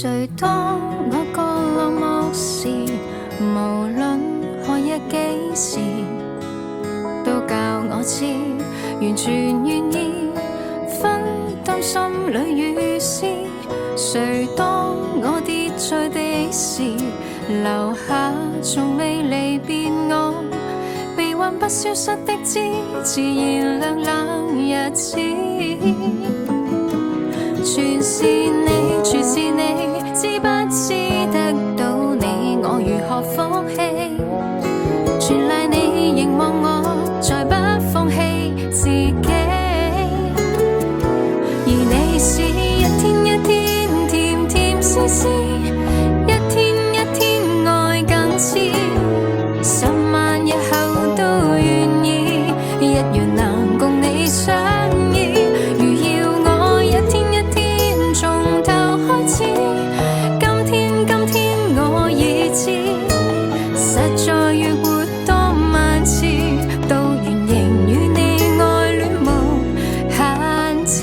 誰當我角落漠視，無論何日幾時，都教我知，完全願意分擔心裏雨絲。誰當我跌在地時，留下從未離別我，悲歡不消失的枝，自然涼冷日子。全是你，全是你，知不知得到你，我如何放棄？全賴你凝望我，再不放棄自己。而你是一天一天甜甜絲絲，一天一天愛更痴，10萬日後都願意，一樣能共你相依。如要我一天一天從頭開始，今天我已知，實在越活多萬次，都願仍與你愛戀無限次。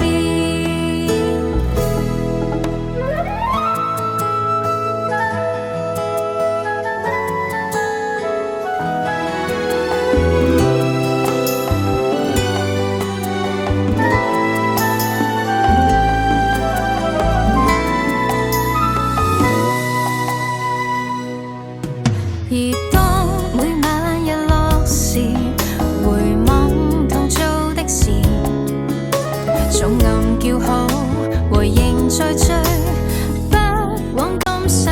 而當每晚日落時，回望同做的事，重暗叫好，回應再追，不枉今世